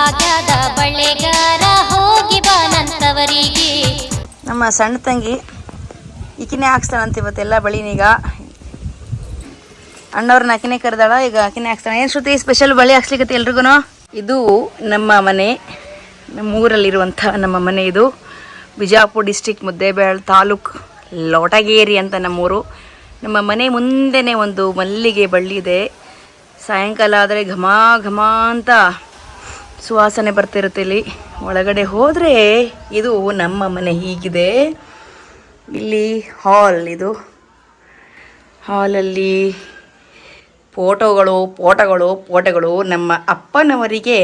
ಆಗ್ಯಾದ ಬಳ್ಳೆಗಾರ ಹೋಗಿ ಬಾನಂತವರಿಗೆ. ನಮ್ಮ ಸಣ್ಣ ತಂಗಿ ಈಕಿನೇ ಹಾಕ್ಸ್ತಾಳಂತ ಇವತ್ತೆಲ್ಲ ಬಳಿನೀಗ. ಅಣ್ಣವ್ರನ್ನ ಆಕಿನೇ ಕರೆದಾಳ, ಈಗ ಆಕಿನೇ ಹಾಕ್ಸ್ತಾಳೆ. ಏನು ಶ್ರುತಿ ಸ್ಪೆಷಲ್ ಬಳಿ ಹಾಕ್ಸ್ಲಿಕ್ಕೆ ಎಲ್ರಿಗೂ? ಇದು ನಮ್ಮ ಮನೆ, ನಮ್ಮ ಊರಲ್ಲಿರುವಂಥ ನಮ್ಮ ಮನೆ. ಇದು ಬಿಜಾಪುರ ಡಿಸ್ಟಿಕ್ ಮುದ್ದೇಬೇಳ ತಾಲೂಕು ಲೋಟಗೇರಿ ಅಂತ ನಮ್ಮೂರು. ನಮ್ಮ ಮನೆ ಮುಂದೆನೇ ಒಂದು ಮಲ್ಲಿಗೆ ಬಳ್ಳಿ ಇದೆ. ಸಾಯಂಕಾಲ ಆದರೆ ಘಮ ಘಮ ಅಂತ ಸುವಾಸನೆ ಬರ್ತಿರುತ್ತೆ ಇಲ್ಲಿ. ಒಳಗಡೆ ಹೋದರೆ ಇದು ನಮ್ಮ ಮನೆ ಹೀಗಿದೆ. ಇಲ್ಲಿ ಹಾಲ್, ಇದು ಹಾಲಲ್ಲಿ ಫೋಟೋಗಳು. ನಮ್ಮ ಅಪ್ಪನವರಿಗೆ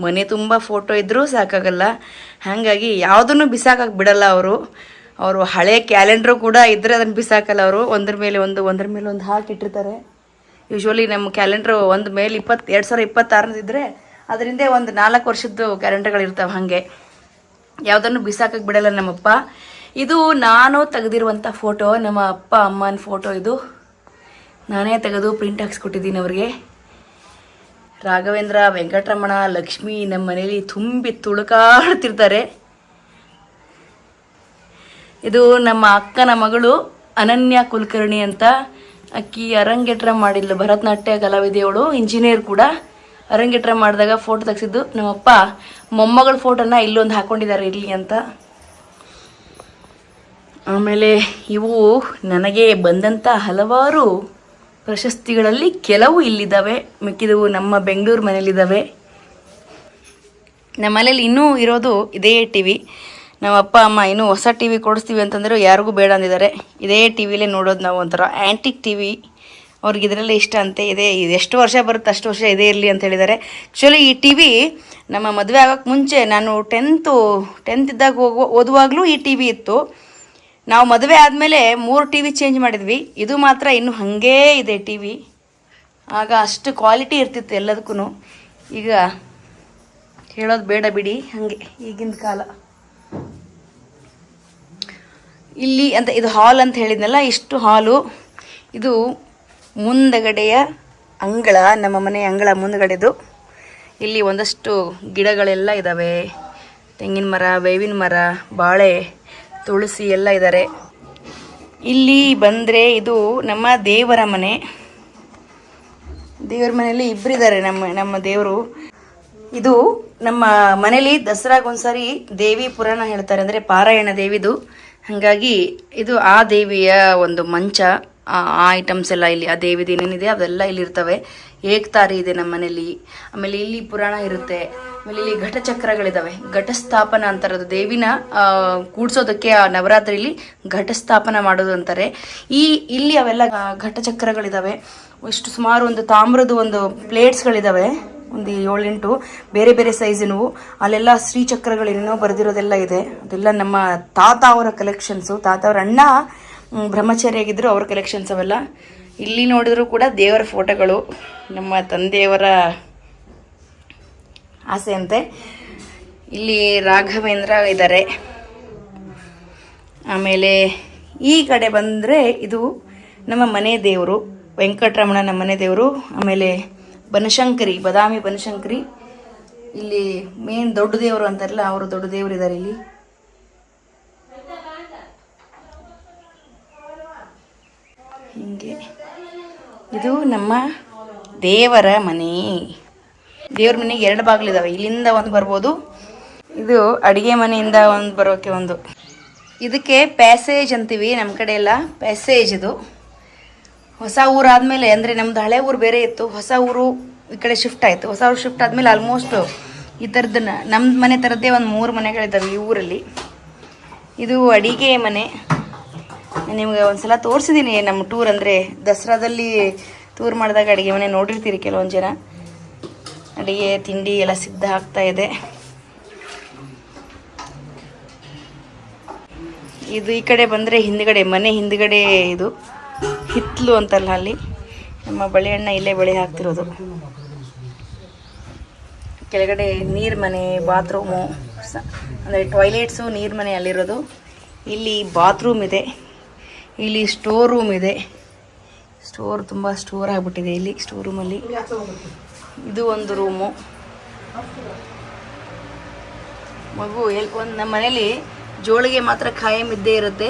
ಮನೆ ತುಂಬ ಫೋಟೋ ಇದ್ದರೂ ಸಾಕಾಗಲ್ಲ, ಹಾಗಾಗಿ ಯಾವುದನ್ನು ಬಿಸಾಕಕ್ಕೆ ಬಿಡಲ್ಲ ಅವರು ಹಳೆ ಕ್ಯಾಲೆಂಡ್ರು ಕೂಡ ಇದ್ದರೆ ಅದನ್ನು ಬಿಸಾಕಲ್ಲ. ಅವರು ಒಂದ್ರ ಮೇಲೆ ಒಂದು ಹಾಕಿಟ್ಟಿರ್ತಾರೆ. ಯೂಶ್ವಲಿ ನಮ್ಮ ಕ್ಯಾಲೆಂಡ್ರು ಒಂದು ಮೇಲೆ 2026 ಇದ್ದರೆ ಅದರಿಂದ ಒಂದು 4 ವರ್ಷದ್ದು ಕ್ಯಾಲೆಂಡರ್ಗಳಿರ್ತಾವೆ. ಹಾಗೆ ಯಾವುದನ್ನು ಬಿಸಾಕಕ್ಕೆ ಬಿಡಲ್ಲ ನಮ್ಮಪ್ಪ. ಇದು ನಾನು ತೆಗೆದಿರುವಂಥ ಫೋಟೋ, ನಮ್ಮ ಅಪ್ಪ ಅಮ್ಮನ ಫೋಟೋ. ಇದು ನಾನೇ ತೆಗೆದು ಪ್ರಿಂಟ್ ಹಾಕ್ಸ್ಕೊಟ್ಟಿದ್ದೀನಿ ಅವ್ರಿಗೆ. ರಾಘವೇಂದ್ರ, ವೆಂಕಟರಮಣ, ಲಕ್ಷ್ಮಿ ನಮ್ಮ ಮನೇಲಿ ತುಂಬಿ ತುಳುಕಾಡ್ತಿರ್ತಾರೆ. ಇದು ನಮ್ಮ ಅಕ್ಕನ ಮಗಳು ಅನನ್ಯ ಕುಲಕರ್ಣಿ ಅಂತ. ಅಕ್ಕಿ ಅರಂಗೇಟ್ರ ಮಾಡಿದ್ಲು, ಭರತನಾಟ್ಯ ಕಲಾವಿದೆಯವಳು, ಇಂಜಿನಿಯರ್ ಕೂಡ. ಅರಂಗೇಟ್ರ ಮಾಡಿದಾಗ ಫೋಟೋ ತೆಗೆಸಿದ್ದು. ನಮ್ಮಪ್ಪ ಮೊಮ್ಮಗಳ ಫೋಟೋನ ಇಲ್ಲೊಂದು ಹಾಕ್ಕೊಂಡಿದ್ದಾರೆ ಇರಲಿ ಅಂತ. ಆಮೇಲೆ ಇವು ನನಗೆ ಬಂದಂಥ ಹಲವಾರು ಪ್ರಶಸ್ತಿಗಳಲ್ಲಿ ಕೆಲವು ಇಲ್ಲಿದ್ದಾವೆ, ಮಿಕ್ಕಿದವು ನಮ್ಮ ಬೆಂಗಳೂರು ಮನೇಲಿದ್ದಾವೆ. ನಮ್ಮ ಮನೇಲಿ ಇನ್ನೂ ಇರೋದು ಇದೇ ಟಿ ವಿ. ನಮ್ಮ ಅಪ್ಪ ಅಮ್ಮ ಇನ್ನೂ ಹೊಸ ಟಿ ವಿ ಕೊಡಿಸ್ತೀವಿ ಅಂತಂದರೆ ಯಾರಿಗೂ ಬೇಡ ಅಂದಿದ್ದಾರೆ. ಇದೇ ಟಿ ವಿಲೇ ನೋಡೋದು ನಾವು. ಒಂಥರ ಆ್ಯಂಟಿಕ್ ಟಿ ವಿ, ಅವ್ರಿಗೆ ಇದರಲ್ಲೇ ಇಷ್ಟ ಅಂತೆ. ಇದು ಎಷ್ಟು ವರ್ಷ ಬರುತ್ತೆ ಅಷ್ಟು ವರ್ಷ ಇದೇ ಇರಲಿ ಅಂತ ಹೇಳಿದ್ದಾರೆ. ಆ್ಯಕ್ಚುಲಿ ಈ ಟಿ ವಿ ನಮ್ಮ ಮದುವೆ ಆಗೋಕ್ಕೆ ಮುಂಚೆ, ನಾನು ಟೆಂತ್ ಇದ್ದಾಗ ಓದುವಾಗಲೂ ಈ ಟಿ ವಿ ಇತ್ತು. ನಾವು ಮದುವೆ ಆದಮೇಲೆ 3 ಟಿ ವಿ ಚೇಂಜ್ ಮಾಡಿದ್ವಿ. ಇದು ಮಾತ್ರ ಇನ್ನೂ ಹಾಗೇ ಇದೆ ಟಿ ವಿ. ಆಗ ಅಷ್ಟು ಕ್ವಾಲಿಟಿ ಇರ್ತಿತ್ತು ಎಲ್ಲದಕ್ಕೂ. ಈಗ ಹೇಳೋದು ಬೇಡ ಬಿಡಿ, ಹಾಗೆ ಈಗಿನ ಕಾಲ. ಇಲ್ಲಿ ಅಂತ ಇದು ಹಾಲ್ ಅಂತ ಹೇಳಿದ್ನಲ್ಲ, ಇಷ್ಟು ಹಾಲು. ಇದು ಮುಂದಗಡೆಯ ಅಂಗಳ, ನಮ್ಮ ಮನೆ ಅಂಗಳ ಮುಂದಗಡೆದು. ಇಲ್ಲಿ ಒಂದಷ್ಟು ಗಿಡಗಳೆಲ್ಲ ಇದ್ದಾವೆ. ತೆಂಗಿನ ಮರ, ಬೇವಿನ ಮರ, ಬಾಳೆ, ತುಳಸಿ ಎಲ್ಲ ಇದ್ದಾರೆ. ಇಲ್ಲಿ ಬಂದರೆ ಇದು ನಮ್ಮ ದೇವರ ಮನೆ. ದೇವರ ಮನೆಯಲ್ಲಿ ಇಬ್ಬರಿದ್ದಾರೆ ನಮ್ಮ ದೇವರು. ಇದು ನಮ್ಮ ಮನೇಲಿ ದಸರಾಗೊಂದ್ಸರಿ ದೇವಿ ಪುರಾಣ ಹೇಳ್ತಾರೆ, ಅಂದರೆ ಪಾರಾಯಣ ದೇವಿದು. ಹಾಗಾಗಿ ಇದು ಆ ದೇವಿಯ ಒಂದು ಮಂಚ. ಆ ಐಟಮ್ಸ್ ಎಲ್ಲ ಇಲ್ಲಿ, ಆ ದೇವಿದು ಏನೇನಿದೆ ಅವೆಲ್ಲ ಇಲ್ಲಿರ್ತವೆ. ಏಕ್ತಾರಿ ಇದೆ ನಮ್ಮ ಮನೇಲಿ. ಆಮೇಲೆ ಇಲ್ಲಿ ಪುರಾಣ ಇರುತ್ತೆ. ಆಮೇಲೆ ಇಲ್ಲಿ ಘಟಚಕ್ರಗಳಿದ್ದಾವೆ. ಘಟಸ್ಥಾಪನ ಅಂತಾರದು, ದೇವಿನ ಕೂಡ್ಸೋದಕ್ಕೆ ಆ ನವರಾತ್ರಿಲಿ ಘಟಸ್ಥಾಪನ ಮಾಡೋದು ಅಂತಾರೆ. ಇಲ್ಲಿ ಅವೆಲ್ಲ ಘಟಚಕ್ರಗಳಿದ್ದಾವೆ. ಇಷ್ಟು ಸುಮಾರು ಒಂದು ತಾಮ್ರದ ಒಂದು ಪ್ಲೇಟ್ಸ್ಗಳಿದ್ದಾವೆ, ಒಂದು 7-8 ಬೇರೆ ಬೇರೆ ಸೈಜಿನವು. ಅಲ್ಲೆಲ್ಲ ಶ್ರೀಚಕ್ರಗಳೇನೇನೋ ಬರೆದಿರೋದೆಲ್ಲ ಇದೆ. ಅದೆಲ್ಲ ನಮ್ಮ ತಾತ ಅವರ ಕಲೆಕ್ಷನ್ಸು. ತಾತ ಅವರ ಅಣ್ಣ ಬ್ರಹ್ಮಚಾರಿಯಾಗಿದ್ದರು, ಅವ್ರ ಕಲೆಕ್ಷನ್ಸ್ ಅವೆಲ್ಲ. ಇಲ್ಲಿ ನೋಡಿದ್ರು ಕೂಡ ದೇವರ ಫೋಟೋಗಳು, ನಮ್ಮ ತಂದೆಯವರ ಆಸೆ ಅಂತೆ. ಇಲ್ಲಿ ರಾಘವೇಂದ್ರ ಇದ್ದಾರೆ. ಆಮೇಲೆ ಈ ಕಡೆ ಬಂದರೆ ಇದು ನಮ್ಮ ಮನೆ ದೇವರು ವೆಂಕಟರಮಣ, ನಮ್ಮ ಮನೆ ದೇವರು. ಆಮೇಲೆ ಬನಶಂಕರಿ, ಬಾದಾಮಿ ಬನಶಂಕರಿ ಇಲ್ಲಿ ಮೇನ್ ದೊಡ್ಡ ದೇವರು ಅಂತಾರಲ್ಲ, ಅವರು ದೊಡ್ಡ ದೇವರು ಇದ್ದಾರೆ ಇಲ್ಲಿ. ಹಿಂಗೆ ಇದು ನಮ್ಮ ದೇವರ ಮನೆ. ದೇವ್ರ ಮನೆಗೆ 2 ಬಾಗಿಲಿದ್ದಾವೆ. ಇಲ್ಲಿಂದ ಒಂದು ಬರ್ಬೋದು, ಇದು ಅಡುಗೆ ಮನೆಯಿಂದ ಒಂದು ಬರೋಕ್ಕೆ ಒಂದು. ಇದಕ್ಕೆ ಪ್ಯಾಸೇಜ್ ಅಂತೀವಿ ನಮ್ಮ ಕಡೆ ಎಲ್ಲ, ಪ್ಯಾಸೇಜ್. ಇದು ಹೊಸ ಊರಾದಮೇಲೆ, ಅಂದರೆ ನಮ್ಮದು ಹಳೆ ಊರು ಬೇರೆ ಇತ್ತು, ಹೊಸ ಊರು ಈ ಕಡೆ ಶಿಫ್ಟ್ ಆಯಿತು. ಹೊಸ ಊರು ಶಿಫ್ಟ್ ಆದಮೇಲೆ ಆಲ್ಮೋಸ್ಟ್ ಈ ಥರದ್ದನ್ನು ನಮ್ಮ ಮನೆ ಥರದ್ದೇ ಒಂದು 3 ಮನೆಗಳಿದ್ದಾವೆ ಈ ಊರಲ್ಲಿ. ಇದು ಅಡಿಗೆ ಮನೆ. ನಿಮಗೆ ಒಂದು ಸಲ ತೋರಿಸಿದ್ದೀನಿ ನಮ್ಮ ಟೂರ್, ಅಂದರೆ ದಸರಾದಲ್ಲಿ ಟೂರ್ ಮಾಡಿದಾಗ ಅಡುಗೆ ಮನೆ ನೋಡಿರ್ತೀರಿ ಕೆಲವೊಂದು ಜನ. ಅಡುಗೆ ತಿಂಡಿ ಎಲ್ಲ ಸಿದ್ಧ ಆಗ್ತಾ ಇದೆ. ಇದು ಈ ಕಡೆ ಬಂದರೆ ಹಿಂದ್ಗಡೆ, ಮನೆ ಹಿಂದ್ಗಡೆ ಇದು ಹಿತ್ತಲು ಅಂತಲ್ಲ, ಅಲ್ಲಿ ನಮ್ಮ ಬಳೆಹಣ್ಣ ಇಲ್ಲೇ ಬಳೆ ಹಾಕ್ತಿರೋದು. ಕೆಳಗಡೆ ನೀರು ಮನೆ, ಬಾತ್ರೂಮು, ಅಂದರೆ ಟಾಯ್ಲೆಟ್ಸು, ನೀರು ಮನೆ ಅಲ್ಲಿರೋದು. ಇಲ್ಲಿ ಬಾತ್ರೂಮ್ ಇದೆ, ಇಲ್ಲಿ ಸ್ಟೋರ್ ರೂಮ್ ಇದೆ. ಸ್ಟೋರ್ ತುಂಬ ಸ್ಟೋರ್ ಆಗಿಬಿಟ್ಟಿದೆ ಇಲ್ಲಿ ಸ್ಟೋರ್ ರೂಮಲ್ಲಿ. ಇದು ಒಂದು ರೂಮು. ಮಗು ಒಂದು ನಮ್ಮ ಮನೇಲಿ ಜೋಳಿಗೆ ಮಾತ್ರ ಖಾಯಂ ಇದ್ದೇ ಇರುತ್ತೆ.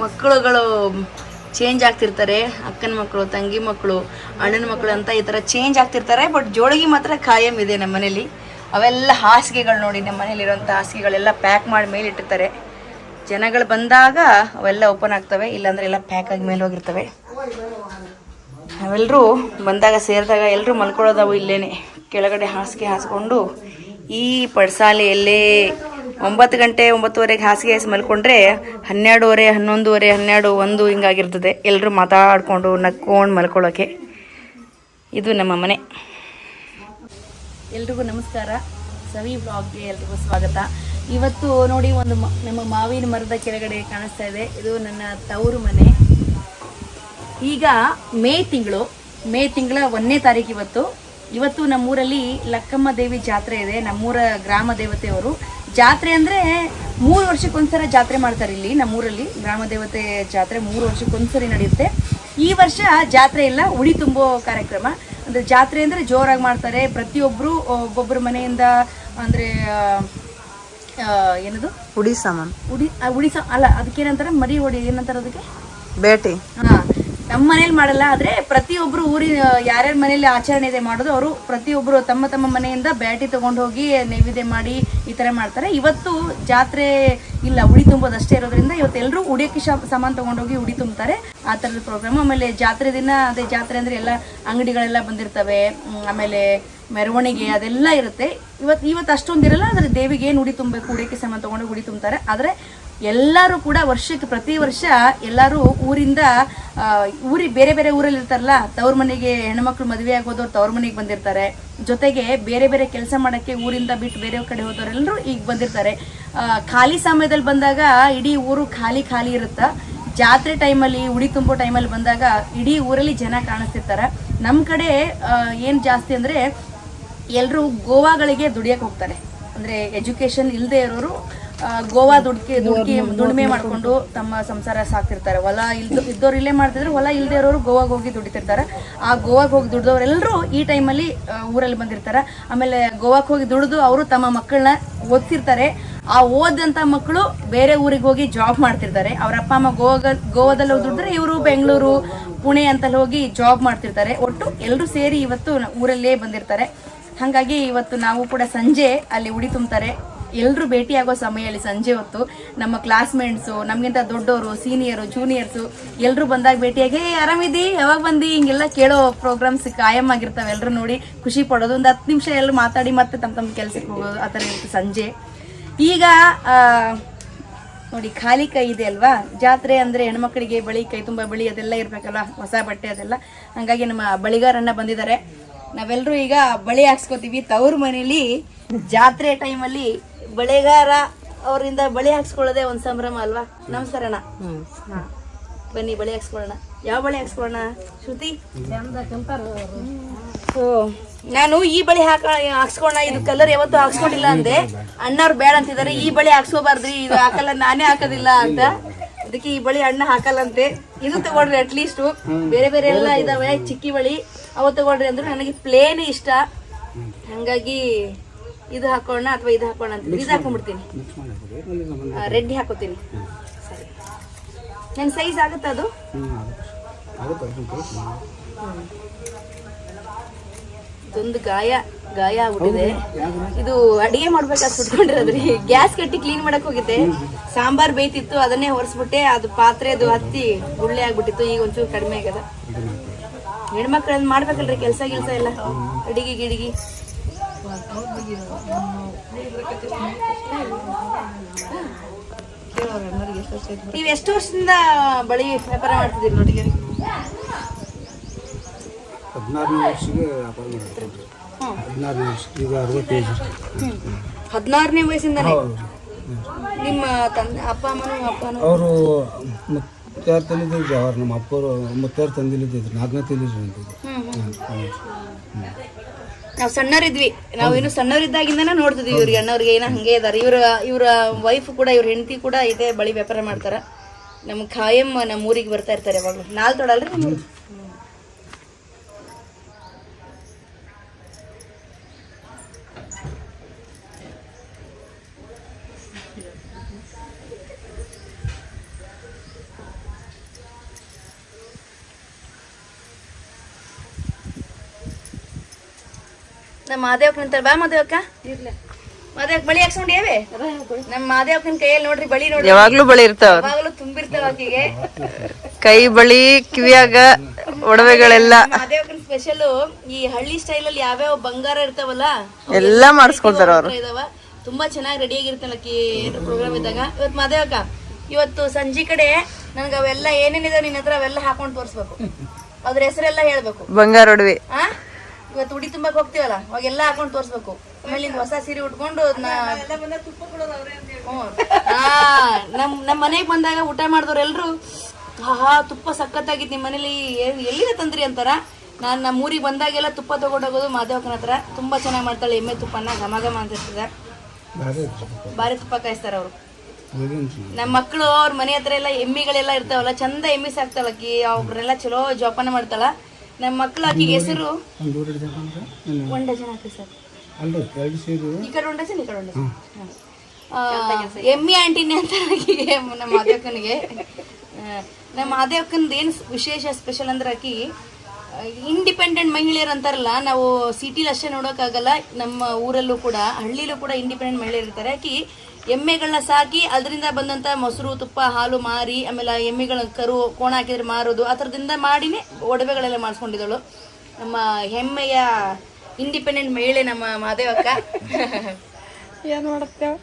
ಮಕ್ಕಳುಗಳು ಚೇಂಜ್ ಆಗ್ತಿರ್ತಾರೆ, ಅಕ್ಕನ ಮಕ್ಕಳು, ತಂಗಿ ಮಕ್ಕಳು, ಅಣ್ಣನ ಮಕ್ಕಳು ಅಂತ ಈ ಥರ ಚೇಂಜ್ ಆಗ್ತಿರ್ತಾರೆ. ಬಟ್ ಜೋಳಿಗೆ ಮಾತ್ರ ಖಾಯಂ ಇದೆ ನಮ್ಮ ಮನೇಲಿ. ಅವೆಲ್ಲ ಹಾಸಿಗೆಗಳು ನೋಡಿ, ನಮ್ಮ ಮನೇಲಿರುವಂಥ ಹಾಸಿಗೆಗಳೆಲ್ಲ ಪ್ಯಾಕ್ ಮಾಡಿ ಮೇಲೆ ಇಟ್ಟಿರ್ತಾರೆ. ಜನಗಳು ಬಂದಾಗ ಅವೆಲ್ಲ ಓಪನ್ ಆಗ್ತವೆ, ಇಲ್ಲಾಂದ್ರೆ ಎಲ್ಲ ಪ್ಯಾಕ್ ಆಗಿ ಮೇಲೆ ಹೋಗಿರ್ತವೆ. ನಾವೆಲ್ಲರೂ ಬಂದಾಗ ಸೇರಿದಾಗ ಎಲ್ಲರೂ ಮಲ್ಕೊಳ್ಳೋದವು ಇಲ್ಲೇನೆ, ಕೆಳಗಡೆ ಹಾಸಿಗೆ ಹಾಸ್ಕೊಂಡು ಈ ಪಡ್ಸಾಲೆಯಲ್ಲೇ 9 ಗಂಟೆ 9:30ಗೆ ಹಾಸಿಗೆ ಹಾಸಿ ಮಲ್ಕೊಂಡ್ರೆ 12:30, 11:30, 12, 1 ಹಿಂಗಾಗಿರ್ತದೆ. ಎಲ್ಲರೂ ಮಾತಾಡಿಕೊಂಡು ನಕ್ಕೊಂಡು ಮಲ್ಕೊಳ್ಳೋಕೆ. ಇದು ನಮ್ಮ ಮನೆ. ಎಲ್ರಿಗೂ ನಮಸ್ಕಾರ. ಸವಿ ಬ್ಲಾಗ್ಗೆ ಎಲ್ರಿಗೂ ಸ್ವಾಗತ. ಇವತ್ತು ನೋಡಿ ನಮ್ಮ ಮಾವಿನ ಮರದ ಕೆಳಗಡೆ ಕಾಣಿಸ್ತಾ ಇದೆ, ಇದು ನನ್ನ ತವರು ಮನೆ. ಈಗ ಮೇ ತಿಂಗಳ 1ನೇ ತಾರೀಕು ಇವತ್ತು ನಮ್ಮೂರಲ್ಲಿ ಲಕ್ಕಮ್ಮ ದೇವಿ ಜಾತ್ರೆ ಇದೆ. ನಮ್ಮೂರ ಗ್ರಾಮ ದೇವತೆಯವರು ಜಾತ್ರೆ ಅಂದರೆ 3 ವರ್ಷಕ್ಕೊಂದ್ಸಲ ಜಾತ್ರೆ ಮಾಡ್ತಾರೆ ಇಲ್ಲಿ ನಮ್ಮೂರಲ್ಲಿ. ಗ್ರಾಮ ದೇವತೆ ಜಾತ್ರೆ 3 ವರ್ಷಕ್ಕೊಂದ್ಸರಿ ನಡೆಯುತ್ತೆ. ಈ ವರ್ಷ ಜಾತ್ರೆ ಇಲ್ಲ, ಉಡಿ ತುಂಬೋ ಕಾರ್ಯಕ್ರಮ. ಅಂದರೆ ಜಾತ್ರೆ ಅಂದರೆ ಜೋರಾಗಿ ಮಾಡ್ತಾರೆ. ಪ್ರತಿಯೊಬ್ಬರು ಒಬ್ಬೊಬ್ಬರ ಮನೆಯಿಂದ ಅಂದರೆ ಏನದು ಉಡಿ ಸಾಮಾನು ಅಲ್ಲ, ಅದಕ್ಕೇನಂತಾರೆ ಮರಿ ಹೊಡಿ ಏನಂತಾರೆ ಅದಕ್ಕೆ ಬೇಟೆ. ನಮ್ಮ ಮನೇಲಿ ಮಾಡಲ್ಲ, ಆದ್ರೆ ಪ್ರತಿಯೊಬ್ರು ಊರಿನ ಯಾರ್ಯಾರ ಮನೇಲಿ ಆಚರಣೆ ಇದೆ ಮಾಡೋದು ಅವರು ಪ್ರತಿಯೊಬ್ರು ತಮ್ಮ ಮನೆಯಿಂದ ಬ್ಯಾಟಿ ತಗೊಂಡು ಹೋಗಿ ನೈವೇದ್ಯ ಮಾಡಿ ಈ ತರ ಮಾಡ್ತಾರೆ. ಇವತ್ತು ಜಾತ್ರೆ ಇಲ್ಲ, ಉಡಿ ತುಂಬೋದಷ್ಟೇ ಇರೋದ್ರಿಂದ ಇವತ್ತು ಎಲ್ಲರೂ ಉಡಿಯಕ್ಕೆ ಸಾಮಾನು ತಗೊಂಡೋಗಿ ಉಡಿ ತುಂಬ್ತಾರೆ. ಆ ತರದ ಪ್ರೋಗ್ರಾಮ್. ಆಮೇಲೆ ಜಾತ್ರೆ ದಿನ ಅದೇ ಜಾತ್ರೆ ಅಂದ್ರೆ ಎಲ್ಲ ಅಂಗಡಿಗಳೆಲ್ಲ ಬಂದಿರ್ತವೆ, ಆಮೇಲೆ ಮೆರವಣಿಗೆ ಅದೆಲ್ಲ ಇರುತ್ತೆ. ಇವತ್ತು ಅಷ್ಟೊಂದಿರಲ್ಲ, ಆದ್ರೆ ದೇವಿಗೆ ಏನು ಉಡಿ ತುಂಬಬೇಕು, ಉಡಿಯಕ್ಕೆ ಸಾಮಾನು ತಗೊಂಡು ಉಡಿ ತುಂಬ್ತಾರೆ. ಆದ್ರೆ ಎಲ್ಲರೂ ಕೂಡ ಪ್ರತಿ ವರ್ಷ ಎಲ್ಲರೂ ಊರಿಂದ ಬೇರೆ ಬೇರೆ ಊರಲ್ಲಿ ಇರ್ತಾರಲ್ಲ, ತವ್ರ ಮನೆಗೆ ಹೆಣ್ಮಕ್ಳು ಮದುವೆ ಆಗೋದವ್ರು ತವ್ರ ಮನೆಗೆ ಬಂದಿರ್ತಾರೆ. ಜೊತೆಗೆ ಬೇರೆ ಬೇರೆ ಕೆಲಸ ಮಾಡಕ್ಕೆ ಊರಿಂದ ಬಿಟ್ಟು ಬೇರೆ ಕಡೆ ಹೋದವರೆಲ್ಲರೂ ಈಗ ಬಂದಿರ್ತಾರೆ. ಖಾಲಿ ಸಮಯದಲ್ಲಿ ಬಂದಾಗ ಇಡೀ ಊರು ಖಾಲಿ ಇರುತ್ತೆ. ಜಾತ್ರೆ ಟೈಮಲ್ಲಿ, ಉಡಿ ತುಂಬೋ ಟೈಮಲ್ಲಿ ಬಂದಾಗ ಇಡೀ ಊರಲ್ಲಿ ಜನ ಕಾಣಿಸ್ತಿರ್ತಾರೆ. ನಮ್ಮ ಕಡೆ ಏನು ಜಾಸ್ತಿ ಅಂದರೆ ಎಲ್ಲರೂ ಗೋವಾಗಳಿಗೆ ದುಡಿಯಕ್ಕೆ ಹೋಗ್ತಾರೆ. ಅಂದರೆ ಎಜುಕೇಷನ್ ಇಲ್ಲದೆ ಇರೋರು ಗೋವಾ ದುಡಿಮೆ ಮಾಡ್ಕೊಂಡು ತಮ್ಮ ಸಂಸಾರ ಸಾಕ್ತಿರ್ತಾರೆ. ಹೊಲ ಇದ್ದವ್ರು ಇಲ್ಲೇ ಮಾಡ್ತಿದ್ರೆ, ಹೊಲ ಇಲ್ಲದೆ ಇರೋರು ಗೋವಾಗೆ ಹೋಗಿ ದುಡಿತಿರ್ತಾರೆ. ಆ ಗೋವಾಗೆ ಹೋಗಿ ದುಡ್ದವ್ರೆಲ್ಲರೂ ಈ ಟೈಮಲ್ಲಿ ಊರಲ್ಲಿ ಬಂದಿರ್ತಾರೆ. ಆಮೇಲೆ ಗೋವಾಕ್ಕೆ ಹೋಗಿ ದುಡಿದು ಅವರು ತಮ್ಮ ಮಕ್ಕಳನ್ನ ಓದ್ತಿರ್ತಾರೆ. ಆ ಓದಂಥ ಮಕ್ಕಳು ಬೇರೆ ಊರಿಗೆ ಹೋಗಿ ಜಾಬ್ ಮಾಡ್ತಿರ್ತಾರೆ. ಅವ್ರ ಅಪ್ಪ ಅಮ್ಮ ಗೋವಾದಲ್ಲಿ ಹೋಗಿ ದುಡಿದ್ರೆ ಇವರು ಬೆಂಗಳೂರು, ಪುಣೆ ಅಂತಲ್ಲಿ ಹೋಗಿ ಜಾಬ್ ಮಾಡ್ತಿರ್ತಾರೆ. ಒಟ್ಟು ಎಲ್ಲರೂ ಸೇರಿ ಇವತ್ತು ಊರಲ್ಲೇ ಬಂದಿರ್ತಾರೆ. ಹಾಗಾಗಿ ಇವತ್ತು ನಾವು ಕೂಡ ಸಂಜೆ ಅಲ್ಲಿ ಉಡಿ ತುಂಬ್ತಾರೆ. ಎಲ್ಲರೂ ಭೇಟಿಯಾಗೋ ಸಮಯದಲ್ಲಿ ಸಂಜೆ ಹೊತ್ತು ನಮ್ಮ ಕ್ಲಾಸ್ಮೇಟ್ಸು, ನಮಗಿಂತ ದೊಡ್ಡವರು, ಸೀನಿಯರು, ಜೂನಿಯರ್ಸು ಎಲ್ಲರೂ ಬಂದಾಗ ಭೇಟಿಯಾಗಿ ಆರಾಮಿದ್ದಿ, ಯಾವಾಗ ಬಂದು ಹಿಂಗೆಲ್ಲ ಕೇಳೋ ಪ್ರೋಗ್ರಾಮ್ಸ್ ಕಾಯಂ ಆಗಿರ್ತವೆ. ಎಲ್ಲರೂ ನೋಡಿ ಖುಷಿ ಪಡೋದು. ಒಂದು 10 ನಿಮಿಷ ಎಲ್ಲರೂ ಮಾತಾಡಿ ಮತ್ತೆ ತಮ್ಮ ಕೆಲಸಕ್ಕೆ ಹೋಗೋದು, ಆ ಥರ ಇರುತ್ತೆ ಸಂಜೆ. ಈಗ ನೋಡಿ ಖಾಲಿ ಕೈ ಇದೆ ಅಲ್ವಾ, ಜಾತ್ರೆ ಅಂದರೆ ಹೆಣ್ಮಕ್ಳಿಗೆ ಬಳಿ, ಕೈ ತುಂಬ ಬಳಿ ಅದೆಲ್ಲ ಇರಬೇಕಲ್ಲ, ಹೊಸ ಬಟ್ಟೆ ಅದೆಲ್ಲ. ಹಾಗಾಗಿ ನಮ್ಮ ಬಳಿಗಾರನ್ನ ಬಂದಿದ್ದಾರೆ. ನಾವೆಲ್ಲರೂ ಈಗ ಬಳಿ ಹಾಕ್ಸ್ಕೊತೀವಿ. ತವ್ರ ಮನೇಲಿ ಜಾತ್ರೆ ಟೈಮಲ್ಲಿ ಬಳೆಗಾರ ಅವರಿಂದ ಬಳಿ ಹಾಕ್ಸ್ಕೊಳ್ಳೋದೇ ಒಂದು ಸಂಭ್ರಮ ಅಲ್ವಾ. ನಮಸ್ಕಾರ ಅಣ್ಣ. ಬನ್ನಿ ಬಳಿ ಹಾಕ್ಸ್ಕೊಳ್ಳೋಣ. ಯಾವ ಬಳಿ ಹಾಕ್ಸ್ಕೊಳ್ಳೋಣ ಶ್ರುತಿ? ನಾನು ಈ ಬಳಿ ಹಾಕ್ಸ್ಕೊಳ್ಳೋಣ, ಇದು ಕಲರ್ ಯಾವತ್ತೂ ಹಾಕ್ಸ್ಕೊಂಡಿಲ್ಲ ಅಂದೆ. ಅಣ್ಣವ್ರು ಬೇಡ ಅಂತಿದ್ದಾರೆ, ಈ ಬಳಿ ಹಾಕ್ಸ್ಕೋಬಾರ್ದ್ರಿ, ಇದು ಹಾಕಲ್ಲ, ನಾನೇ ಹಾಕೋದಿಲ್ಲ ಅಂತ. ಅದಕ್ಕೆ ಈ ಬಳಿ ಅಣ್ಣ ಹಾಕಲ್ಲಂತೆ. ಇದು ತಗೊಳ್ರಿ, ಅಟ್ಲೀಸ್ಟ್ ಬೇರೆ ಬೇರೆ ಎಲ್ಲ ಇದಾವೆ ಚಿಕ್ಕಿ ಬಳಿ, ಅವು ತಗೊಳ್ರಿ ಅಂದ್ರೆ ನನಗೆ ಪ್ಲೇನ್ ಇಷ್ಟ. ಹಂಗಾಗಿ ಇದು ಹಾಕೋಣ ಅಥವಾ ಇದು ಹಾಕೋಣ ಅಂತ ಇದು ಹಾಕೊಂಡ್ಬಿಡ್ತೀನಿ. ರೆಡ್ ಹಾಕೋತೀನಿ. ಸರಿ, ನನ್ನ ಸೈಜ್ ಆಗುತ್ತಾ ಅದು? ಇದೊಂದು ಗಾಯ ಆಗ್ಬಿಟ್ಟಿದೆ. ಇದು ಅಡಿಗೆ ಮಾಡ್ಬೇಕಾದ್ ಸುಟ್ಕೊಂಡಿರೋದ್ರಿ. ಗ್ಯಾಸ್ ಕಟ್ಟಿ ಕ್ಲೀನ್ ಮಾಡಕ್ ಹೋಗಿದ್ದೆ, ಸಾಂಬಾರ್ ಬೇಯ್ತಿತ್ತು, ಅದನ್ನೇ ಹೊರಿಸ್ಬಿಟ್ಟೆ. ಅದು ಪಾತ್ರೆ ಅದು ಹತ್ತಿ ಗುಳ್ಳೆ ಆಗ್ಬಿಟ್ಟಿತ್ತು. ಈಗ ಒಂಚೂರು ಕಡಿಮೆ ಆಗ್ಯದ. ಹೆಣ್ಮಕ್ಳನ್ನ ಮಾಡ್ಬೇಕಲ್ರಿ ಕೆಲಸ ಎಲ್ಲ, ಅಡಿಗೆ ಗಿಡಿಗೆ. ನೀವು ಎಷ್ಟು ವರ್ಷದಿಂದ ಬಳಿ ವ್ಯಾಪಾರ ಮಾಡ್ತಿದ್ದೀರಿ ನೋಡಿ? 14 ವರ್ಷಕ್ಕೆ ವ್ಯಾಪಾರ ಮಾಡ್ತಾರೆ. 14 ವರ್ಷ, ಈಗ 65. 14ನೇ ವಯಸ್ಸಿಂದನೇ ನಿಮ್ಮ ಅಪ್ಪ ಅಮ್ಮನೂ ಅವರು ಮುತ್ತಾರು ತಂದಿದ್ದು ಅವ್ರು, ನಮ್ಮ ಅಪ್ಪರು ಮುತ್ತಾರು ತಂದಿಲ್ಲಿದ್ದು 4ನೇ ತಂದಿದ್ರು. ನಾವು ಸಣ್ಣರಿದ್ವಿ, ನಾವು ಇನ್ನು ಸಣ್ಣವರಿದ್ದಾಗಿಂದನೇ ನೋಡ್ತಿದ್ವಿ ಇವ್ರಿಗೆ, ಅಣ್ಣವ್ರಿಗೆ ಏನೋ ಹಂಗೆ ಇದಾರೆ. ಇವ್ರ ವೈಫ್ ಕೂಡ, ಇವ್ರ ಹೆಂಡತಿ ಕೂಡ ಇದೇ ಬಳಿ ವ್ಯಾಪಾರ ಮಾಡ್ತಾರ. ನಮ್ಗೆ ಖಾಯಂ ನಮ್ಮ ಊರಿಗೆ ಬರ್ತಾ ಇರ್ತಾರೆ ಯಾವಾಗಲೂ. ನಾಲ್ ತೊಡಲ್ರಿ ನಮ್ಮೂರು. ನಮ್ಮ ಮಾದೇವಕ್ಕ ನಿಂತಾರ. ಬಾ ಮಾದೇವಕ್ಕ. ಮಾದೇವಕ್ಕ ಬಳಿ ಹಾಕ್ಸ್ಕೊಂಡೇವೆ. ನಮ್ಮ ಮಾದೇವಕ್ಕನ ಕೈಯಲ್ಲಿ ನೋಡ್ರಿ ಬಳಿ ನೋಡ್ರಿ, ಯಾವಾಗ್ಲೂ ಬಳಿ ಇರ್ತಾವ, ಯಾವಾಗಲೂ ತುಂಬಿರ್ತಾವ ಆಕಿಗೆ. ಕೈ ಬಳಿ, ಕಿವಿಯಾಗ ಒಡವೆಗಳೆಲ್ಲ. ಮಾದೇವಕ್ಕನ ಸ್ಪೆಷಲ್ ಈ ಹಳ್ಳಿ ಸ್ಟೈಲ್ ಅಲ್ಲಿ ಯಾವ್ಯಾವ ಬಂಗಾರ ಇರ್ತಾವಲ್ಲ ಎಲ್ಲಾ ಮಾಡಿಸ್ಕೊಳ್ತಾರ ಅವ್ರು. ಇದಾವ. ತುಂಬಾ ಚೆನ್ನಾಗಿ ರೆಡಿ ಆಗಿರ್ತಾನ ಆಕಿ ಪ್ರೋಗ್ರಾಮ್ ಇದ್ದಾಗ. ಇವತ್ತು ಮಾದೇವಕ್ಕ, ಇವತ್ತು ಸಂಜೆ ಕಡೆ ನನ್ಗ ಅವೆಲ್ಲ ಏನೇನಿದಾವ ನಿನ್ನ ಹತ್ರ ಅವೆಲ್ಲ ಹಾಕೊಂಡ್ ತೋರ್ಸ್ಬೇಕು, ಅದ್ರ ಹೆಸರೆಲ್ಲ ಹೇಳ್ಬೇಕು. ಬಂಗಾರ ಒಡವೆ ಇವತ್ತು ಉಡಿ ತುಂಬಾಕ್ ಹೋಗ್ತೀವಲ್ಲ ಅವಾಗೆಲ್ಲ ಹಾಕೊಂಡ್ ತೋರ್ಸ್ಬೇಕು. ಆಮೇಲೆ ನಿಂದ ಹೊಸ ಸೀರೆ ಉಟ್ಕೊಂಡು ನಮ್ ಮನೆಗ್ ಬಂದಾಗ ಊಟ ಮಾಡಿದವ್ರು ಎಲ್ರು ಹಾ ತುಪ್ಪ ಸಖತ್ತಾಗಿತ್ತು ನಿಮ್ಮ ಮನೇಲಿ, ಎಲ್ಲಿಂದ ತಂದ್ರಿ ಅಂತಾರ. ನಾನ್ ನಮ್ಮ ಊರಿಗೆ ಬಂದಾಗೆಲ್ಲ ತುಪ್ಪ ತಗೊಂಡೋಗೋದು ಮಾದೇವಕ್ಕನ ಹತ್ರ. ತುಂಬಾ ಚೆನ್ನಾಗಿ ಮಾಡ್ತಾಳೆ ಎಮ್ಮೆ ತುಪ್ಪನ, ಘಮ ಘಮ ಅಂತ ಇರ್ತದೆ. ಬಾರಿ ತುಪ್ಪ ಕಾಯಿಸ್ತಾರ ಅವ್ರು. ನಮ್ಮ ಮಕ್ಕಳು ಅವ್ರ ಮನೆ ಹತ್ರ ಎಲ್ಲ ಎಮ್ಮಿಗಳೆಲ್ಲ ಇರ್ತಾವಲ್ಲ, ಚಂದ ಎಮ್ಮಿ ಸಾಕ್ತಾಳ ಆಕಿ. ಅವ್ರನ್ನೆಲ್ಲ ಚಲೋ ಜೋಪಾನ ಮಾಡ್ತಾಳ. ನಮ್ಮ ಮಕ್ಳು ಆಕಿಗೆ ಹೆಸರು 1 ಡಜನ್ ಹಾಕಿ ಸರ್. ಈ ಕಡೆ 1 ಡಜನ್, ಈ ಕಡೆ 1 ಡಜನ್. ಎಮ್ಮಿ ಆಂಟಿನಿ ಅಂತ ಆಕಿಗೆ, ನಮ್ಮ ಮಾದೇವಕ್ಕನಿಗೆ. ನಮ್ಮ ಮಾದೇವಕ್ಕಂದು ಏನು ವಿಶೇಷ ಸ್ಪೆಷಲ್ ಅಂದ್ರೆ ಆಕಿ ಇಂಡಿಪೆಂಡೆಂಟ್ ಮಹಿಳೆಯರು ಅಂತಾರಲ್ಲ, ನಾವು ಸಿಟಿಲಿ ಅಷ್ಟೇ ನೋಡೋಕ್ಕಾಗಲ್ಲ, ನಮ್ಮ ಊರಲ್ಲೂ ಕೂಡ ಹಳ್ಳಿಲೂ ಕೂಡ ಇಂಡಿಪೆಂಡೆಂಟ್ ಮಹಿಳೆಯರು ಇರ್ತಾರೆ. ಆಕಿ ಎಮ್ಮೆಗಳನ್ನ ಸಾಕಿ ಅದರಿಂದ ಬಂದಂತ ಮೊಸರು, ತುಪ್ಪ, ಹಾಲು ಮಾರಿ, ಆಮೇಲೆ ಎಮ್ಮೆಗಳ ಕರು ಕೋಣ ಹಾಕಿದ್ರೆ ಮಾರೋದು, ಆ ಥರದಿಂದ ಮಾಡಿನೇ ಒಡವೆಗಳೆಲ್ಲ ಮಾಡಿಸ್ಕೊಂಡಿದ್ದಳು. ನಮ್ಮ ಹೆಮ್ಮೆಯ ಇಂಡಿಪೆಂಡೆಂಟ್ ಮಹಿಳೆ ನಮ್ಮ ಮಾದೇವಕ್ಕ. ಏನ್ ಮಾಡುತ್ತೇವ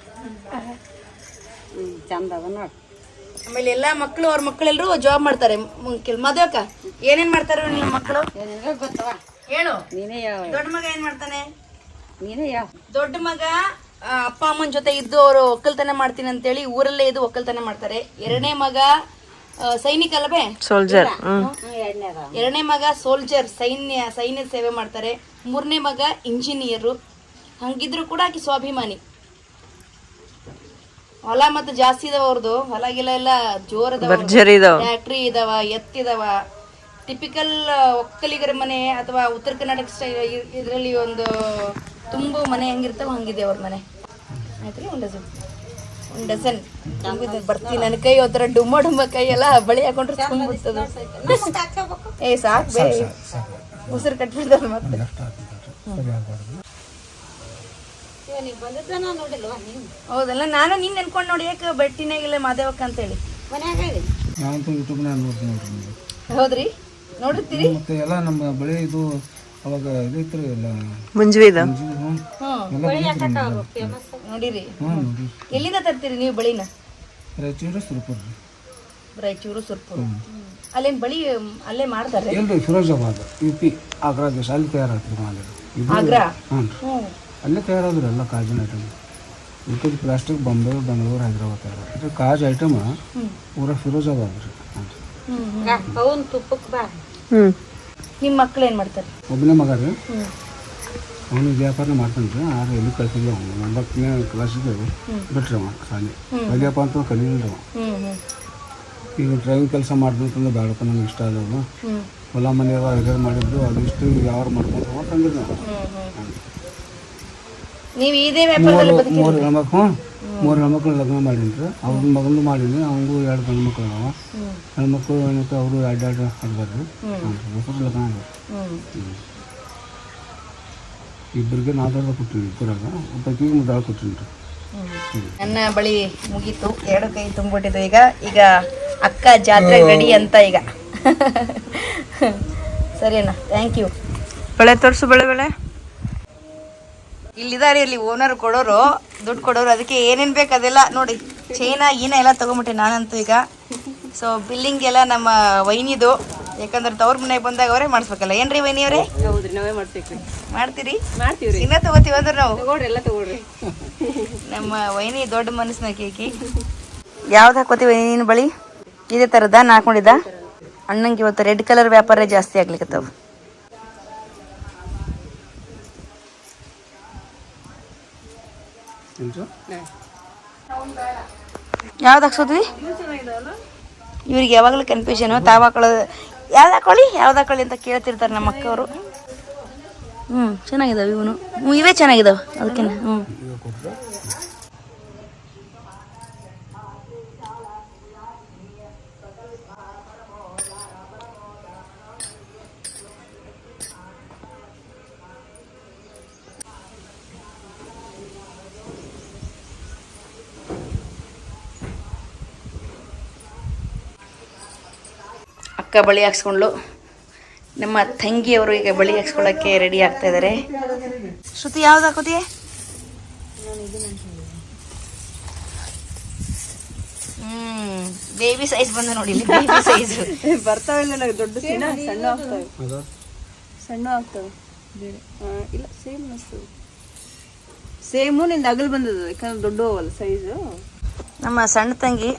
ಚಂದ ಅದ ನೋಡಿ. ಆಮೇಲೆ ಎಲ್ಲಾ ಮಕ್ಕಳು ಅವ್ರ ಮಕ್ಕಳೆಲ್ಲರೂ ಜಾಬ್ ಮಾಡ್ತಾರೆ. ಮಾದೇವಕ್ಕ ಏನೇನ್ ಮಾಡ್ತಾರೆ ನಿಮ್ಮ ಮಕ್ಕಳು ಹೇಳು. ದೊಡ್ಡ ಮಗ ಏನ್ ಮಾಡ್ತಾನೆ? ದೊಡ್ಡ ಮಗ ಅಪ್ಪ ಅಮ್ಮನ ಜೊತೆ ಇದ್ದು ಅವರು ಒಕ್ಕಲ್ತನ ಮಾಡ್ತೀನಿ ಅಂತೇಳಿ ಊರಲ್ಲೇ ಇದ್ದು ಒಕ್ಕಲ್ತನ ಮಾಡ್ತಾರೆ. ಎರಡನೇ ಮಗ ಸೈನಿಕ ಅಲ್ಲವೇ, ಸೋಲ್ಜರ್. ಎರಡನೇ ಮಗ ಸೋಲ್ಜರ್, ಸೈನ್ಯದ ಸೇವೆ ಮಾಡ್ತಾರೆ. ಮೂರನೇ ಮಗ ಇಂಜಿನಿಯರು. ಹಂಗಿದ್ರು ಕೂಡ ಆಕಿ ಸ್ವಾಭಿಮಾನಿ. ಹೊಲ ಮತ್ತೆ ಜಾಸ್ತಿ ಇದಾವ ಅವ್ರದ್ದು, ಹೊಲ ಗಿಲ ಎಲ್ಲ ಜೋರದವ, ಫ್ಯಾಕ್ಟ್ರಿ ಇದಾವ, ಎತ್ತಿದಾವ. ಟಿಪಿಕಲ್ ಒಕ್ಕಲಿಗರ ಮನೆ ಅಥವಾ ಉತ್ತರ ಕರ್ನಾಟಕ ಸ್ಟೈಲ್ ಇದರಲ್ಲಿ ಒಂದು ತುಂಬು ಮನೆ ಹೆಂಗಿರ್ತಾವ ಹಂಗಿದೆ ಅವ್ರ ಮನೆ. ಆಯ್ತ್ರಿ 1 ಡಜನ್ ಬರ್ತೀನಿ. ನನ್ನ ಕೈ ಒಂಥರ ಡುಮ್ಮ ಡುಮ್ಮ ಕೈ ಎಲ್ಲ ಬಳಿ ಹಾಕೊಂಡ್ರೆ ತುಂಬಿಡ್ತದ. ಏ ಸಾಕ್ ಬೇ, ಉಸಿರು ಕಟ್ಬಿಡ್ತಾರ ಮತ್ತೆ. ಹೌದಲ್ಲ, ನಾನು ನಿನ್ ನೆನ್ಕೊಂಡ್ ನೋಡಿ ಯಾಕೆ ಬೆಟ್ಟಿನಾಗಿಲ್ಲ ಮಾದೇವಕ್ಕ ಅಂತ ಹೇಳಿ. ಹೌದ್ರಿ, ನೋಡಿರ್ತೀರಿ ಮತ್ತೆ ಎಲ್ಲ ನಮ್ಮ ಬಳಿ ಇದು ಅವಾಗ ಇದೈತ್ರಿ ಎಲ್ಲ ಮುಂಜವಿದ ನೋಡಿರಿ. ಎಲ್ಲಿಂದ ತರ್ತೀರಿ ನೀವು ಬಳಿನ? ರಾಯಚೂರು, ಸುರ್ಪುರ. ರಾಯಚೂರು, ಸುರ್ಪುರ. ಅಲ್ಲೇನ್ ಬಳಿ ಅಲ್ಲೇ ಮಾಡ್ತಾರೆ? ಇಲ್ರಿ, ಫಿರೋಜಾಬಾದ್, UP, ಆಗ್ರಾ ದೇಶ, ಅಲ್ಲಿ ತಯಾರಾತ್ರಿ ಮಾಲೆ. ಆಗ್ರಾ? ಅಲ್ಲೇ ತಯಾರಾದ್ರಿ ಎಲ್ಲ ಕಾಜಿನ ಐಟಮ್. ಉಳಿದ ಪ್ಲಾಸ್ಟಿಕ್ ಬಾಂಬೆ, ಬೆಂಗಳೂರು, ಹೈದರಾಬಾದ್ ತಯಾರಾದ್ರಿ. ಕಾಜ್ ಐಟಮ್ ಪೂರ ಫಿರೋಜಾಬಾದ್ ರೀ. ನಿಮ್ಮ ಮಕ್ಳು ಏನ್ ಮಾಡ್ತಾರೆ? ಒಬ್ಬನೇ ಮಗ ರೀ, ಅವನಿಗೆ ವ್ಯಾಪಾರ ಮಾಡ್ತಾನೆ ರೀ. ಆದ್ರೆ ಎಲ್ಲಿ ಕಳ್ಸಿಲ್ಲ, ಅವನು 9ನೇ ಕ್ಲಾಸಿಗೆ ಬಿಟ್ರಿ ಅವ ಶಾಲೆ. ಕಲಿಯಪ್ಪ ಅಂತ ಕಲೀಲಿಲ್ಲ ಅವ. ಈಗ ಡ್ರೈವಿಂಗ್ ಕೆಲಸ ಮಾಡ್ದಂತಂದ್ರೆ ಬೇಡಪ್ಪ, ನನಗೆ ಇಷ್ಟ ಅದಾವ. ಹೊಲ ಮನೆಯವ ಹಿರಿಯರು ಮಾಡಿದ್ರು, ಅದಿಷ್ಟು ಯಾವ ಮಾಡ್ಕೊಂಡು ಹೋಗ್ತಂದ್ರಿ ನಾವು. ನೀವು ಇದೇ ವ್ಯಾಪಾರದಲ್ಲಿ ಬದುಕಿ? 3 ಹೆಣ್ಮಕ್ಳು ಲಗ್ನ ಮಾಡೀನಿ ರೀ. ಅವ್ರ ಮಗನೂ ಮಾಡೀನಿ, ಅವನಿಗೂ 2 ಗಂಡು ಮಕ್ಳು ಅದಾವ. ಹೆಣ್ಮಕ್ಳು ಏನೈತೆ ಅವರು 2 ಅದಾರ ರೀ. ಹೊಸರು ಲಗ್ನ ಅದ. ಇಬ್ಬರಿಗೆ 4 ಕೊಟ್ಟಿನಿ ಇಬ್ಬರಾಗ, ಒಬ್ಬಾಕಿಗೆ 3 ಕೊಟ್ಟಿನಿ ರೀ. ನನ್ನ ಬಳಿ ಮುಗೀತು, 2 ಕೈ ತುಂಬಿಟ್ಟಿದ್ದು. ಈಗ ಅಕ್ಕ ಜಾತ್ರೆ ರೆಡಿ ಅಂತ ಈಗ. ಸರಿ ಅಣ್ಣ, ಥ್ಯಾಂಕ್ ಯು. ಬಳೆ ತೋರಿಸು, ಬಳೆ ಇಲ್ಲಿದ್ದಾರೆ, ಇಲ್ಲಿ ಓನರ್ ಕೊಡೋರು, ದುಡ್ಡು ಕೊಡೋರು. ಅದಕ್ಕೆ ಏನೇನು ಬೇಕು ಅದೆಲ್ಲ ನೋಡಿ, ಚೈನಾ ಎಲ್ಲ ತೊಗೊಂಬಿಟ್ಟೆ ನಾನಂತೂ ಈಗ. ಸೊ ಬಿಲ್ಲಿಂಗ್ ಎಲ್ಲ ನಮ್ಮ ವೈನಿದು, ಯಾಕಂದ್ರೆ ತವ್ರ ಮನೆಗೆ ಬಂದಾಗ ಅವರೇ ಮಾಡಿಸ್ಬೇಕಲ್ಲ. ಏನ್ರಿ ವೈನಿ ಅವರೇ? ಹೌದ್ರಿ, ನಾವೇ ಮಾಡ್ತೀವಿ. ಮಾಡ್ತೀರಿ? ಮಾಡ್ತೀವ್ರಿ. ಇನ್ನ ತಗೋತೀವಿ ಅಂದ್ರೆ ನಾವು ಎಲ್ಲ ತಗೊಳ್ರಿ. ನಮ್ಮ ವೈನಿ ದೊಡ್ಡ ಮನಸ್ಸಿನ ಕೇಕಿ. ಯಾವ್ದು ಹಾಕೋತೀವಿ ವೈನಿ ನೀನು ಬಳಿ? ಇದೇ ಥರದ ಹಾಕೊಂಡಿದ್ದ. ಅಣ್ಣಂಗೆ ಇವತ್ತು ರೆಡ್ ಕಲರ್ ವ್ಯಾಪಾರ ಜಾಸ್ತಿ ಆಗ್ಲಿಕ್ಕತ್ತವ. ಯಾವ್ದು ಹಾಕ್ಸೋದ್ವಿ? ಇವ್ರಿಗೆ ಯಾವಾಗಲೂ ಕನ್ಫ್ಯೂಷನು, ತಾವು ಹಾಕೊಳ್ಳೋದು ಯಾವ್ದು ಹಾಕೊಳ್ಳಿ ಅಂತ ಕೇಳ್ತಿರ್ತಾರೆ ನಮ್ಮ ಅಕ್ಕವರು. ಚೆನ್ನಾಗಿದಾವೆ ಇವನು. ಇವೇ ಚೆನ್ನಾಗಿದಾವೆ ಅದಕ್ಕೆ. ಅಕ್ಕ ಬಳಿ ಹಾಕ್ಸ್ಕೊಂಡ್ಲು. ನಮ್ಮ ತಂಗಿಯವರು ಈಗ ಬಳಿ ಹಾಕ್ಸ್ಕೊಳ್ಳೋಕ್ಕೆ ರೆಡಿ ಆಗ್ತಾ ಇದ್ದಾರೆ. ಶ್ರುತಿ ಯಾವ್ದು ಹಾಕೋತಿ? ಬೇಬಿ ಸೈಜ್ ಬಂದ ನೋಡಿ, ಬೇಬಿ ಸೈಜ್ ಬರ್ತಾವಿಲ್ಲ ದೊಡ್ಡ ಸಣ್ಣ ಆಗ್ತವೆ, ಸಣ್ಣ ಆಗ್ತವೆ. ಇಲ್ಲ ಸೇಮ್ ಅನಿಸ್ತದೆ, ಸೇಮು ನಿಂದ ಅಗಲ್ ಬಂದದ, ಯಾಕಂದ್ರೆ ದೊಡ್ಡ ಅವಲ್ಲ ಸೈಜು. ನಮ್ಮ ಸಣ್ಣ ತಂಗಿ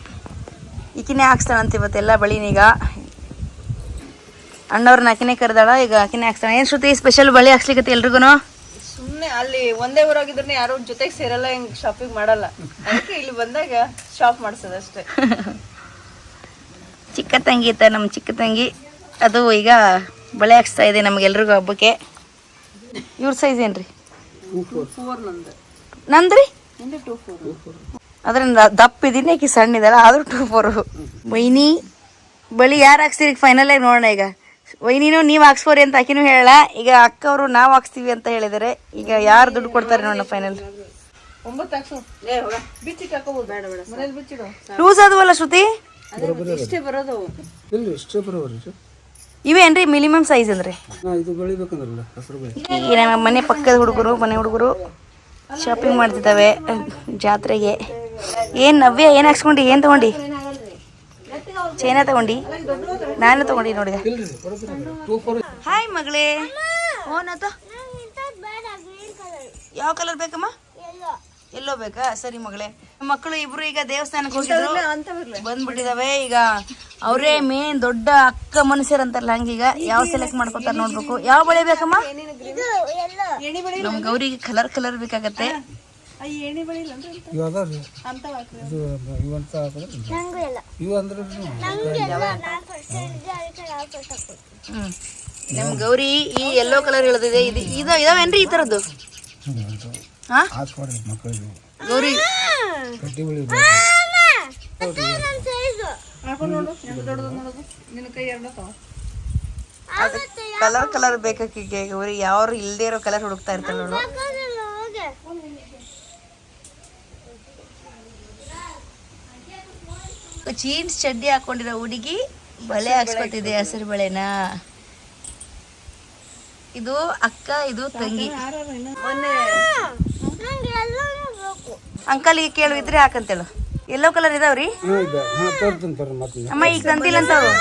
ಈಕಿನೇ ಹಾಕ್ಸ್ತಾಳಂತ ಇವತ್ತೆಲ್ಲ ಬಳಿನೀಗ. ಅಣ್ಣವ್ರನ್ನ ಆಕಿನೇ ಕರೆದಾಳ, ಈಗ ಆಕಿನೇ ಹಾಕ್ಸ್ತಾಳ. ಏನು ಶ್ರುತಿ ಸ್ಪೆಷಲ್ ಬಳಿ ಹಾಕ್ಸ್ಲಿಕ್ಕೆ ಎಲ್ರಿಗೂ? ಸುಮ್ಮನೆ ಅಲ್ಲಿ ಒಂದೇ ಊರಾಗಿದ್ರೆ ಯಾರು ಜೊತೆಗೆ ಸೇರಲ್ಲ, ಹಿಂಗ್ ಶಾಪಿಂಗ್ ಮಾಡಲ್ಲ, ಅದಕ್ಕೆ ಇಲ್ಲಿ ಬಂದಾಗ ಶಾಪ್ ಮಾಡ್ಸೋದು ಅಷ್ಟೇ. ಚಿಕ್ಕ ತಂಗಿ ಇತ್ತ ನಮ್ಮ ಚಿಕ್ಕ ತಂಗಿ, ಅದು ಈಗ ಬಳೆ ಹಾಕ್ಸ್ತಾ ಇದೆ ನಮಗೆಲ್ರಿಗೂ ಹಬ್ಬಕ್ಕೆ. ಇವ್ರ ಸೈಜ್ ಏನ್ರಿ? 4 ನಂದ್ರಿ ನಂದು 2-4. ಅದ್ರಿಂದ ದಪ್ಪ ಇದೀನಿ, ಆಕಿ ಸಣ್ಣ ಇದಲ್ಲ, ಆದ್ರೂ 2-4. ವೈನಿ ಬಳಿ ಯಾರು ಹಾಕ್ಸ್ತೀರಿ ಫೈನಲ್ ಆಗಿ ನೋಡೋಣ. ಈಗ ವೈನಿನೂ ನೀವು ಹಾಕ್ಸ್ಕೋರಿ ಅಂತ ಆಕಿನೂ ಹೇಳ, ಈಗ ಅಕ್ಕವರು ನಾವು ಹಾಕ್ಸ್ತೀವಿ ಅಂತ ಹೇಳಿದಾರೆ. ಈಗ ಯಾರು ದುಡ್ಡು ಕೊಡ್ತಾರೆ ನೋಡೋಣ ಫೈನಲ್. 9 ಹಾಕ್ಸು. ಬಿಚ್ಚಿಟ್ಟು ಹಾಕೋಬೋದು, ಬೇಡ ಬೇಡ ಮನೇಲಿ ಬಿಚ್ಚಿಡು. ಲೂಸ್ ಆದವಲ್ಲ ಶ್ರುತಿ? ಇಷ್ಟೇ ಬರೋದು. ಇಲ್ಲಿ ಇಷ್ಟೇ ಬರೋರಿ ಇವೇನ್ರಿ ಮಿನಿಮಮ್ ಸೈಜ್ ಅಂದ್ರೆ? ಇದು ಬೆಳಿಬೇಕಂದ್ರಲ್ಲ ಹೆಸರು ಬೆಳಿ. ಈಗ ನಮ್ಮ ಮನೆ ಪಕ್ಕದ ಮನೆ ಹುಡುಗರು ಶಾಪಿಂಗ್ ಮಾಡ್ತಿದ್ದಾವೆ ಜಾತ್ರೆಗೆ. ಏನು ನವ್ಯ ಏನು ಹಾಕ್ಸ್ಕೊಂಡಿ? ಏನು ತಗೊಂಡಿ? ಚೈನಾ ತಗೊಂಡಿ? ನಾನು ತಗೊಂಡಿ ನೋಡಿದೆ. ಹಾಯ್ ಮಗಳೇ. ಓನಾತ ಯಾವ ಕಲರ್ ಬೇಕಮ್ಮ? ಎಲ್ಲೋ ಬೇಕಾ? ಸರಿ ಮಗಳೇ. ಮಕ್ಕಳು ಇಬ್ರು ಈಗ ದೇವಸ್ಥಾನಕ್ಕೆ ಹೋಗಿದ್ರು, ಬಂದ್ಬಿಟ್ಟಿದಾವೆ. ಈಗ ಅವರೇ ಮೇನ್ ದೊಡ್ಡ ಅಕ್ಕ ಮನುಷ್ಯರಂತಾರಲ್ಲ, ಹಂಗೀಗ ಯಾವ ಸೆಲೆಕ್ಟ್ ಮಾಡ್ಕೊತಾರ ನೋಡ್ಬೇಕು. ಯಾವ ಬಳೆ ಬೇಕಮ್ಮ? ನಮ್ ಗೌರಿಗೆ ಕಲರ್ ಬೇಕಾಗತ್ತೆ. ನಮ್ ಗೌರಿ ಈ ಯೆಲ್ಲೋ ಕಲರ್ ಹೇಳದಿದೆ. ಇದಾವೇನ್ರಿ ಈ ತರದ್ದು? ಹಾ ಗೌರಿ ಕಲರ್ ಬೇಕಾಕಿಗೆ ಗೌರಿ. ಯಾರು ಇಲ್ದೇ ಇರೋ ಕಲರ್ ಹುಡುಕ್ತಾ ಇರ್ತಾಳೆ ನೋಡು. ಜೀನ್ಸ್ ಚಡ್ಡಿ ಹಾಕೊಂಡಿರೋ ಹುಡುಗಿ ಬಳೆ ಹಾಕ್ಸ್ಕೊತಿದೆ, ಹಸಿರು ಬಳೆನ. ಇದು ಅಕ್ಕ, ಇದು ತಂಗಿ. ಅಂಕಲ್ ಈಗ ಕೇಳು, ಇದ್ರೆ ಹಾಕಂತೇಳು. ಎಲ್ಲೋ ಕಲರ್ ಇದಾವ್ರಿ ಅಮ್ಮ, ಈಗ ತಂದಿಲ್ಲ ಅಂತ ಅವ್ರು.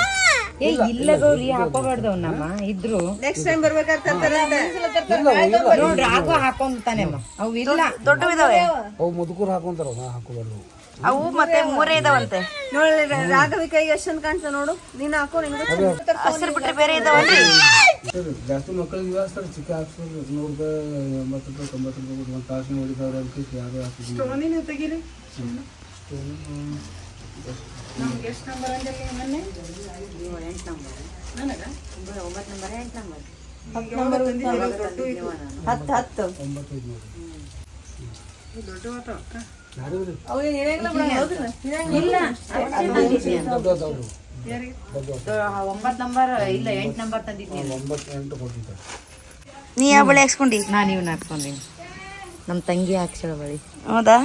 ಇಲ್ಲ ಗೌರಿ ಹಾಕೋಬಾರ್ದವ್ನಮ್ಮ, ಇದ್ರು ನೆಕ್ಸ್ಟ್ ಟೈಮ್ ಬರ್ಬೇಕಾಗ್ತದೆ. ನೋಡ್ರಿ ಹಾಕೊಂತಾನೆಮ್ಮ. ಅವು ಇಲ್ಲ ದೊಡ್ಡ ಇದಾವೆ ಅವು ಮುದುಕರು ಹಾಕೊಂತಾರ, ಹಾಕೋಬಾರ್ದು. ಅವು ಮತ್ತೆ 3 ಇದಾವಂತೆ. ನೋಡಿ ರಾಘವಿ ಕೈಗೆ ಎಷ್ಟು ಚಂದ ಕಾಣ್ತಾ ನೋಡು. ನೀನು ಹಾಕೋ, ನಿಂಗೆ ಹಸಿರು ಬಿಟ್ರೆ ಬೇರೆ ಇದಾವಲ್ರಿ? ಜಾಸ್ತಿ ಮಕ್ಕಳಿಗೆ ಸರ್ ಚಿಕ್ಕ ಹಾಕ್ಸೋದು 100 ರೂಪಾಯಿ, 80 ರೂಪಾಯಿ, 90 ರೂಪಾಯಿ ಒಂದು ತಾಸಿನ ಹೊಡಿತಾವ್ರೆ ಅಂತ ಯಾರು ಹಾಕ್ತೀವಿ. ತೆಗೀರಿ. ನಮ್ಗೆ ಎಷ್ಟು ನಂಬರ್ ಅಂದ್ರೆ ಮೊನ್ನೆ 8 ನಂಬರ್ ನನಗೆ 9 ನಂಬರ್ 8 ನಂಬರ್ 10 ನಂಬರ್ 10 ದೊಡ್ಡ ಅವು ಏನಾಗಲ್ಲ ಇಲ್ಲ 9 ನಂಬರ್ ಇಲ್ಲ 8 ನಂಬರ್ ತಂದಿದ್ದೀನಿ. 9-8 ಕೊಟ್ಟಿದ್ದಾರೆ. ನೀ ಯಾವ ಬಳೆ ಹಾಕ್ಸ್ಕೊಂಡಿ? ನಾನು ಇವ್ನ ಹಾಕ್ಕೊಂಡೀನಿ, ನಮ್ಮ ತಂಗಿ ಹಾಕ್ಸಳ ಬಳಿ. ಹೌದಾ?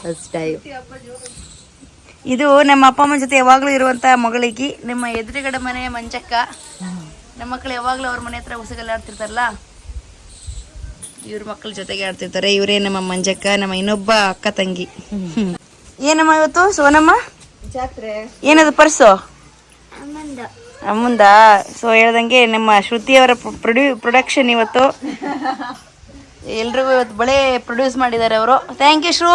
First time. ಇದು ನಮ್ಮ ಅಪ್ಪ ಅಮ್ಮನ ಜೊತೆ ಯಾವಾಗ್ಲೂ ಇರುವಂತ ಮಗಳಿಗೆ, ನಮ್ಮ ಎದುರುಗಡೆ ಮನೆ ಮಂಚಕ್ಕ. ನಮ್ಮ ಮಕ್ಕಳು ಯಾವಾಗ್ಲೂ ಅವ್ರ ಮನೆ ಹತ್ರ ಉಸಗಲ್ಲ ಆಡ್ತಿರ್ತಾರಲ್ಲ, ಇವ್ರ ಮಕ್ಕಳ ಜೊತೆಗೆ ಆಡ್ತಿರ್ತಾರೆ. ಇವರೇ ನಮ್ಮ ಮಂಜಕ್ಕ, ನಮ್ಮ ಇನ್ನೊಬ್ಬ ಅಕ್ಕ ತಂಗಿ. ಏನಮ್ಮ ಇವತ್ತು ಸೋನಮ್ಮ ಜಾತ್ರೆ? ಏನದು ಪರ್ಸು? ಅಮ್ಮಂದ. ಸೊ ಹೇಳ್ದಂಗೆ ನಮ್ಮ ಶ್ರುತಿಯವರ ಪ್ರೊಡಕ್ಷನ್ ಇವತ್ತು. ಎಲ್ರಿಗೂ ಇವತ್ತು ಬಳೆ ಪ್ರೊಡ್ಯೂಸ್ ಮಾಡಿದ್ದಾರೆ ಅವರು. Thank you shrew.